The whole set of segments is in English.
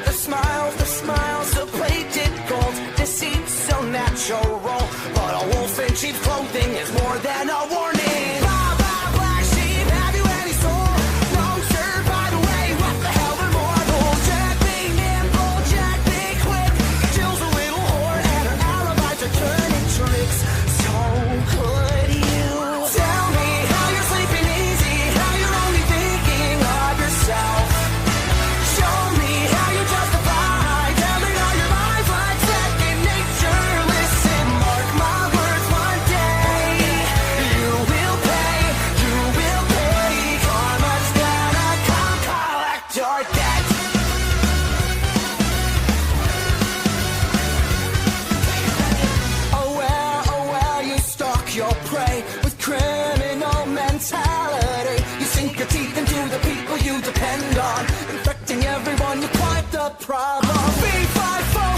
The smiles, the plated gold, deceit so natural. But a wolf in cheap clothing is more than a warning. Blah, blah, black sheep, have you any soul? Wrong shirt, by the way, what the hell they're mortal. Jack be nimble, Jack be quick. Jill's a little whore and her alibis are turning tricks. So could you tell me how you're sleeping easy, how you're only thinking of yourself? Show me how you justify telling all your lies like second nature. Listen, mark my words, one day you will pay, karma's gonna come collect your debt. Oh well, you stalk your prey with criminal mentality. You sink your teeth into the people you depend on, infecting everyone, you're quite the problem. B5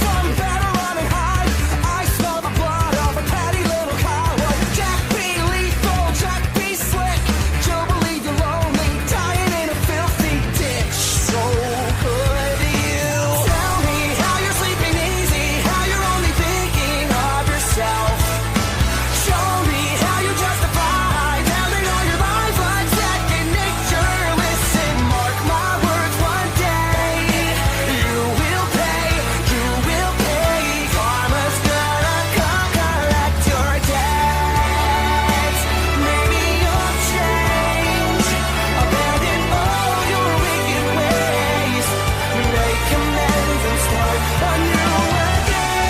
from better running high. I smell the blood of a petty little cowboy. Jack be lethal, Jack be slick. Joe believe you're lonely, dying in a filthy ditch. So could you tell me how you're sleeping easy, how you're only thinking of yourself? Show me how you justify telling all your lies like second nature. Listen, mark my words, one day you will pay, karma's gonna come collect your debts. Maybe you'll change, abandon all your wicked ways, make amends and start anew again.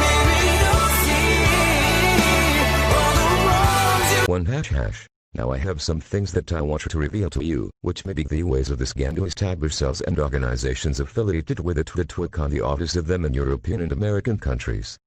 Maybe you'll see all the wrongs you One hash. Now I have some things that I want to reveal to you, which may be the ways of this gang to establish cells and organizations affiliated with it that work on the office of them in European and American countries.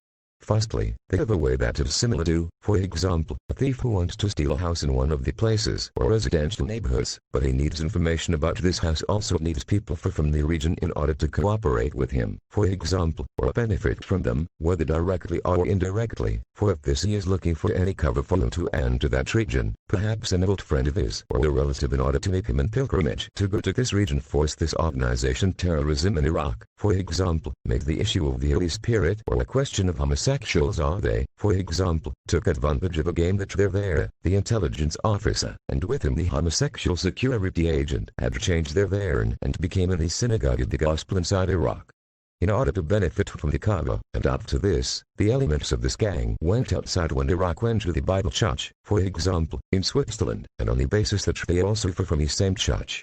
Firstly, they have a way that is similar to, for example, a thief who wants to steal a house in one of the places or residential neighborhoods, but he needs information about this house, also needs people from the region in order to cooperate with him, for example, or benefit from them, whether directly or indirectly, for if this he is looking for any cover for him to enter that region, perhaps an old friend of his or a relative in order to make him in pilgrimage to go to this region, force this organization terrorism in Iraq, for example, make the issue of the Holy Spirit or a question of homosexuals are they, for example, took advantage of a game that they're there, the intelligence officer, and with him the homosexual security agent had changed their vein and became in the synagogue of the gospel inside Iraq. In order to benefit from the cover, and up to this, the elements of this gang went outside when Iraq went to the Bible church, for example, in Switzerland, and on the basis that they also were from the same church.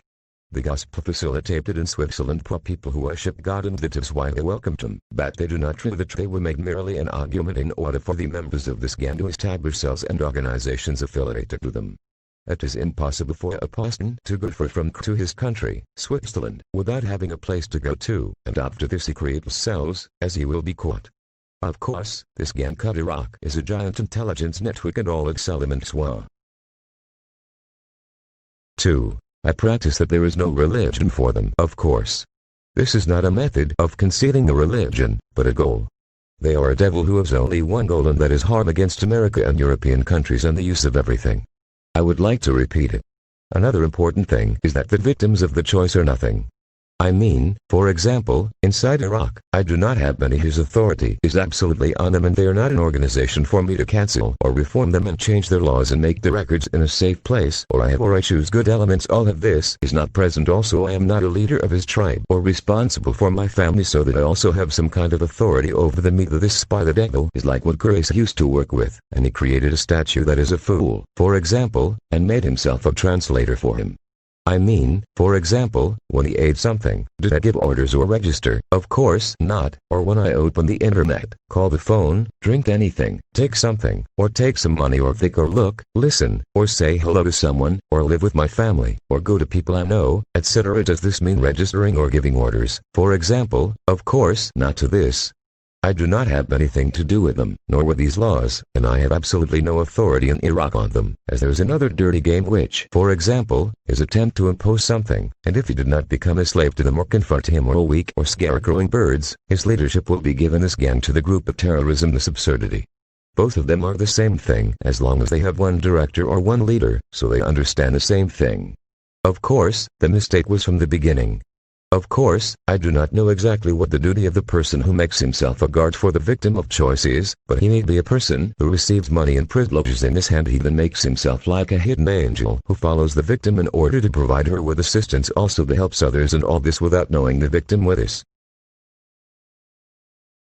The gospel facilitated in Switzerland for people who worship God, and that is why they welcomed them, but they do not think that they were made merely an argument in order for the members of this gang to establish cells and organizations affiliated to them. It is impossible for a person to go from to his country, Switzerland, without having a place to go to, and after this he creates cells, as he will be caught. Of course, this gang called Iraq is a giant intelligence network and all its elements were. 2. I practice that there is no religion for them. Of course. This is not a method of concealing the religion, but a goal. They are a devil who has only one goal, and that is harm against America and European countries and the use of everything. I would like to repeat it. Another important thing is that the victims of the choice are nothing. I mean, for example, inside Iraq, I do not have any. His authority is absolutely on them, and they are not an organization for me to cancel or reform them and change their laws and make the records in a safe place, or I choose good elements. All of this is not present. Also, I am not a leader of his tribe or responsible for my family, so that I also have some kind of authority over them. Either this spy the devil is like what Grace used to work with, and he created a statue that is a fool, for example, and made himself a translator for him. I mean, for example, when he ate something, did I give orders or register? Of course not. Or when I open the internet, call the phone, drink anything, take something, or take some money, or think or look, listen, or say hello to someone, or live with my family, or go to people I know, etc. Does this mean registering or giving orders? For example, of course not to this. I do not have anything to do with them, nor with these laws, and I have absolutely no authority in Iraq on them, as there is another dirty game which, for example, is attempt to impose something, and if he did not become a slave to them or confront him or a weak or scarecrowing birds, his leadership will be given as gang to the group of terrorism. This absurdity. Both of them are the same thing as long as they have one director or one leader, so they understand the same thing. Of course, the mistake was from the beginning. Of course, I do not know exactly what the duty of the person who makes himself a guard for the victim of choice is, but he may be a person who receives money and privileges in his hand. He then makes himself like a hidden angel who follows the victim in order to provide her with assistance, also to help others, and all this without knowing the victim with this.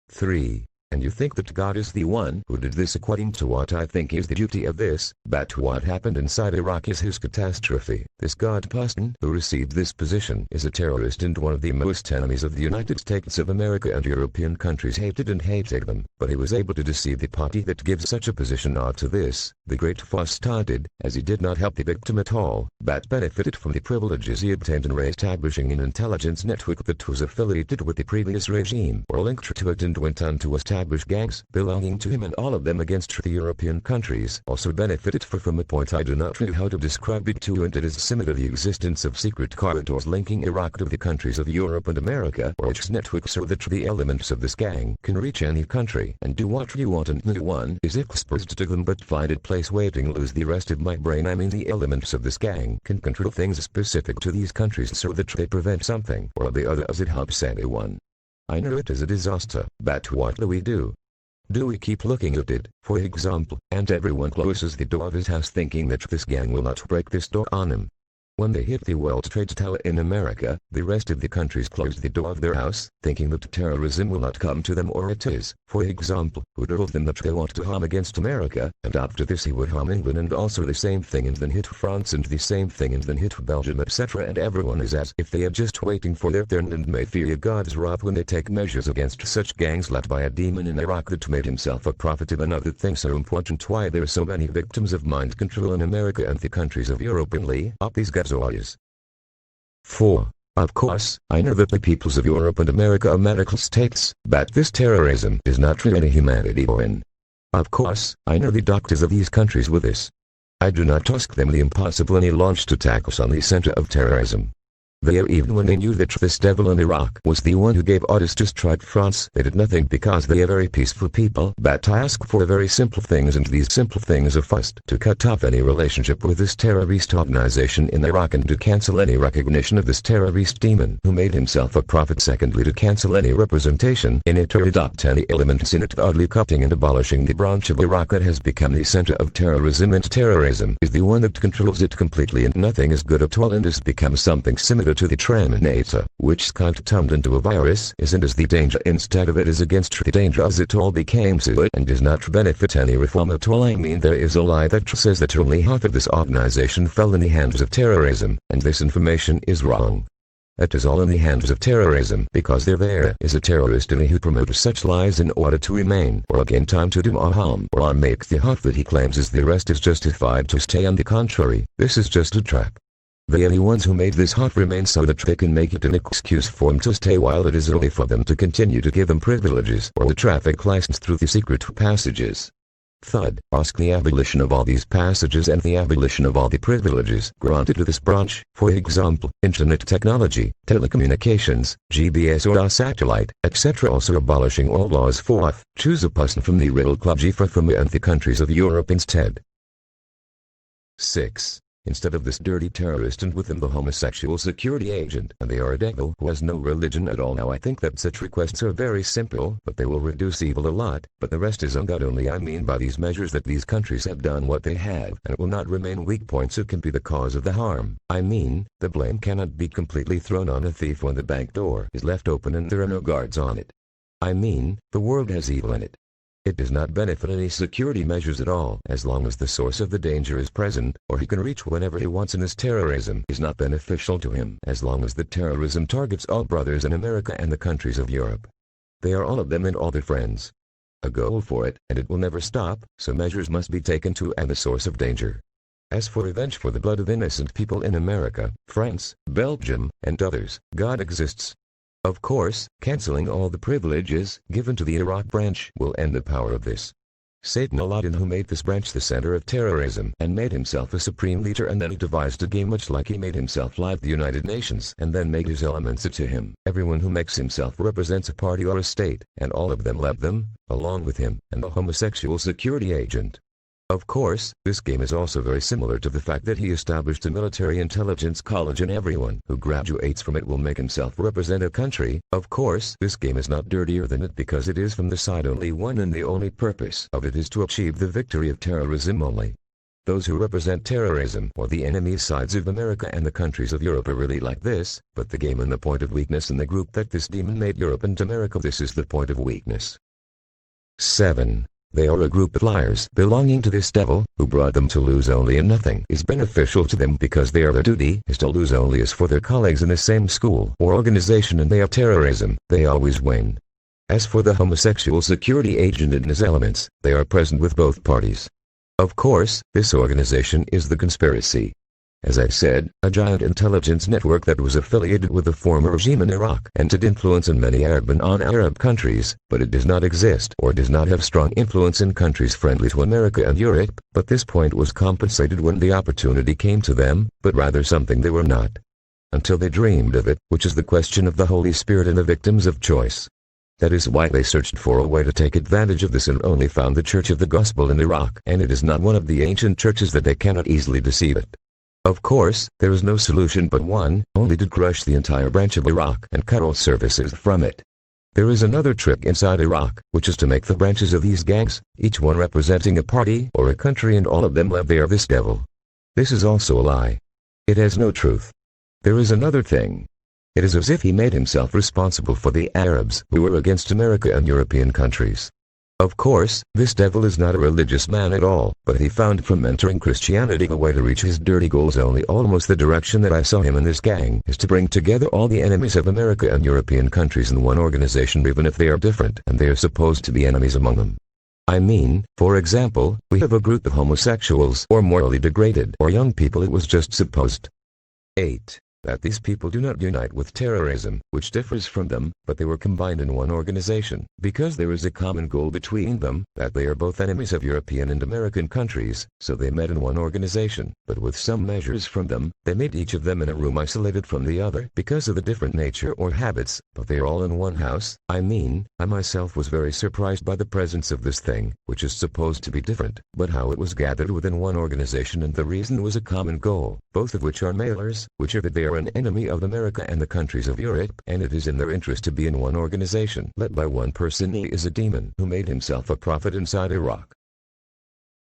3. And you think that God is the one who did this? According to what I think is the duty of this, but what happened inside Iraq is his catastrophe. This God person who received this position is a terrorist and one of the most enemies of the United States of America, and European countries hated them, but he was able to deceive the party that gives such a position. Odd to this, the great fuss started, as he did not help the victim at all, but benefited from the privileges he obtained and establishing an intelligence network that was affiliated with the previous regime or linked to it, and went on to establish gangs belonging to him, and all of them against the European countries also benefited from a point I do not know how to describe it to you, and it is similar to the existence of secret corridors linking Iraq to the countries of Europe and America, or its networks, so that the elements of this gang can reach any country and do what you want, and no one is exposed to them but find a place waiting. Lose the rest of my brain. I mean, the elements of this gang can control things specific to these countries so that they prevent something or the other as it helps anyone. I know it is a disaster, but what do we do? Do we keep looking at it, for example, and everyone closes the door of his house thinking that this gang will not break this door on him? When they hit the World Trade Tower in America, the rest of the countries closed the door of their house, thinking that terrorism will not come to them, or it is, for example, who told them that they want to harm against America, and after this he would harm England, and also the same thing, and then hit France, and the same thing, and then hit Belgium, etc. And everyone is as if they are just waiting for their turn, and may fear God's wrath when they take measures against such gangs led by a demon in Iraq that made himself a prophet of another thing so important. Why there are so many victims of mind control in America and the countries of Europe, and lay up these guys. 4. Of course, I know that the peoples of Europe and America are medical states, but this terrorism is not really humanity born. Of course, I know the doctors of these countries with this. I do not ask them the impossible, and he launched attacks on the center of terrorism. There, even when they knew that this devil in Iraq was the one who gave orders to strike France, they did nothing because they are very peaceful people. But I ask for very simple things, and these simple things are first to cut off any relationship with this terrorist organization in Iraq and to cancel any recognition of this terrorist demon who made himself a prophet. Secondly, to cancel any representation in it or adopt any elements in it, oddly cutting and abolishing the branch of Iraq that has become the center of terrorism, and terrorism is the one that controls it completely, and nothing is good at all, and has become something similar to the Terminator, which got turned into a virus, isn't as the danger instead of it is against the danger, as it all became so, and does not benefit any reform at all. I mean, there is a lie that says that only half of this organization fell in the hands of terrorism, and this information is wrong. It is all in the hands of terrorism, because there is a terrorist in me who promotes such lies in order to remain or gain time to do more harm or make the half that he claims is the rest is justified to stay. On the contrary, this is just a trap. They are the ones who made this heart remain so that they can make it an excuse for them to stay, while it is only for them to continue to give them privileges or a traffic license through the secret passages. Third, ask the abolition of all these passages and the abolition of all the privileges granted to this branch, for example, internet technology, telecommunications, GPS or satellite, etc. Also abolishing all laws. Fourth, choose a person from the real clergy from and the countries of Europe instead. 6. Instead of this dirty terrorist and with him the homosexual security agent, and they are a devil who has no religion at all. Now I think that such requests are very simple, but they will reduce evil a lot, but the rest is on God only. I mean, by these measures that these countries have done what they have, and it will not remain weak points who can be the cause of the harm. I mean, the blame cannot be completely thrown on a thief when the bank door is left open and there are no guards on it. I mean, the world has evil in it. It does not benefit any security measures at all as long as the source of the danger is present, or he can reach whenever he wants, and his terrorism is not beneficial to him as long as the terrorism targets all brothers in America and the countries of Europe. They are all of them and all their friends. A goal for it, and it will never stop, so measures must be taken to end the source of danger. As for revenge for the blood of innocent people in America, France, Belgium, and others, God exists. Of course, canceling all the privileges given to the Iraq branch will end the power of this. Satan Aladdin, who made this branch the center of terrorism and made himself a supreme leader, and then he devised a game much like he made himself like the United Nations and then made his elements to him. Everyone who makes himself represents a party or a state, and all of them love them, along with him and the homosexual security agent. Of course, this game is also very similar to the fact that he established a military intelligence college and everyone who graduates from it will make himself represent a country. Of course, this game is not dirtier than it because it is from the side only one and the only purpose of it is to achieve the victory of terrorism only. Those who represent terrorism or the enemy sides of America and the countries of Europe are really like this, but the game and the point of weakness in the group that this demon made Europe and America, this is the point of weakness. 7. They are a group of liars belonging to this devil, who brought them to lose only and nothing is beneficial to them because their duty is to lose only as for their colleagues in the same school or organization and they are terrorism, they always win. As for the homosexual security agent and his elements, they are present with both parties. Of course, this organization is the conspiracy. As I said, a giant intelligence network that was affiliated with the former regime in Iraq and did influence in many Arab and non-Arab countries, but it does not exist or does not have strong influence in countries friendly to America and Europe, but this point was compensated when the opportunity came to them, but rather something they were not. Until they dreamed of it, which is the question of the Holy Spirit and the victims of choice. That is why they searched for a way to take advantage of this and only found the Church of the Gospel in Iraq, and it is not one of the ancient churches that they cannot easily deceive it. Of course, there is no solution but one, only to crush the entire branch of Iraq and cut all services from it. There is another trick inside Iraq, which is to make the branches of these gangs, each one representing a party or a country and all of them live there this devil. This is also a lie. It has no truth. There is another thing. It is as if he made himself responsible for the Arabs who were against America and European countries. Of course, this devil is not a religious man at all, but he found from entering Christianity a way to reach his dirty goals only. Almost the direction that I saw him in this gang is to bring together all the enemies of America and European countries in one organization even if they are different and they are supposed to be enemies among them. I mean, for example, we have a group of homosexuals or morally degraded or young people, it was just supposed. 8. That these people do not unite with terrorism, which differs from them, but they were combined in one organization, because there is a common goal between them, that they are both enemies of European and American countries, so they met in one organization, but with some measures from them, they made each of them in a room isolated from the other because of the different nature or habits, but they are all in one house. I mean, I myself was very surprised by the presence of this thing, which is supposed to be different, but how it was gathered within one organization and the reason was a common goal, both of which are mailers, which are that they are an enemy of America and the countries of Europe, and it is in their interest to be in one organization led by one person. He is a demon who made himself a prophet inside Iraq.